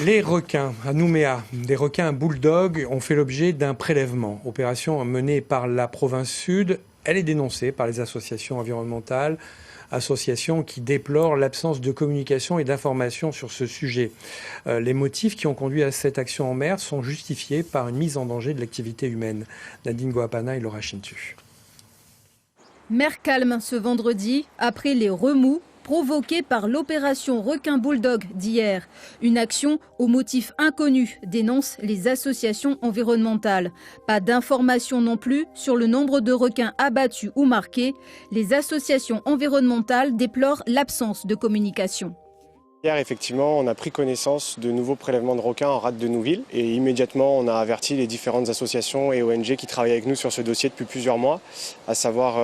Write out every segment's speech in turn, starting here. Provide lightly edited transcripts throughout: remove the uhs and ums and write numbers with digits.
Les requins à Nouméa, des requins bulldog, ont fait l'objet d'un prélèvement. Opération menée par la province sud. Elle est dénoncée par les associations environnementales, associations qui déplorent l'absence de communication et d'information sur ce sujet. Les motifs qui ont conduit à cette action en mer sont justifiés par une mise en danger de l'activité humaine. Nadine Goapana et Laura Chintu. Mer calme ce vendredi, après les remous provoqués par l'opération requin bulldog d'hier. Une action au motif inconnu, dénoncent les associations environnementales. Pas d'informations non plus sur le nombre de requins abattus ou marqués. Les associations environnementales déplorent l'absence de communication. Hier, effectivement, on a pris connaissance de nouveaux prélèvements de requins en rade de Nouville et immédiatement, on a averti les différentes associations et ONG qui travaillent avec nous sur ce dossier depuis plusieurs mois, à savoir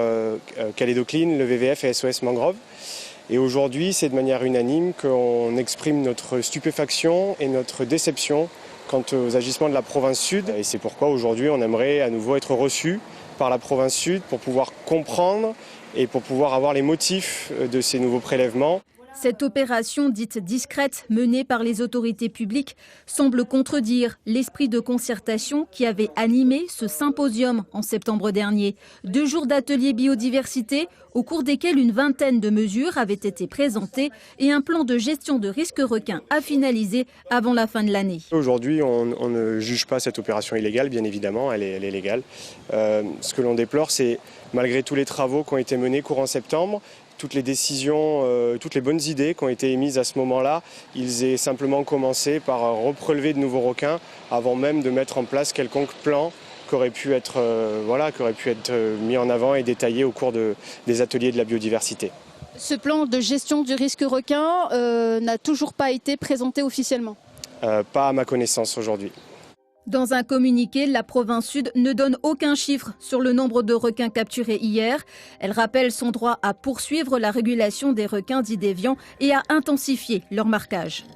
Calédo Clean, le WWF et SOS Mangrove. Et aujourd'hui, c'est de manière unanime qu'on exprime notre stupéfaction et notre déception quant aux agissements de la province sud. Et c'est pourquoi aujourd'hui, on aimerait à nouveau être reçus par la province sud pour pouvoir comprendre et pour pouvoir avoir les motifs de ces nouveaux prélèvements. Cette opération dite discrète menée par les autorités publiques semble contredire l'esprit de concertation qui avait animé ce symposium en septembre dernier. 2 jours d'ateliers biodiversité au cours desquels une vingtaine de mesures avaient été présentées et un plan de gestion de risques requins à finaliser avant la fin de l'année. Aujourd'hui, on ne juge pas cette opération illégale, bien évidemment, elle est légale. Ce que l'on déplore, c'est malgré tous les travaux qui ont été menés courant septembre, toutes les décisions, toutes les bonnes idées qui ont été émises à ce moment-là, ils aient simplement commencé par reprélever de nouveaux requins avant même de mettre en place quelconque plan qui aurait pu être mis en avant et détaillé au cours des ateliers de la biodiversité. Ce plan de gestion du risque requin n'a toujours pas été présenté officiellement. Pas à ma connaissance aujourd'hui. Dans un communiqué, la province sud ne donne aucun chiffre sur le nombre de requins capturés hier. Elle rappelle son droit à poursuivre la régulation des requins dits déviants et à intensifier leur marquage.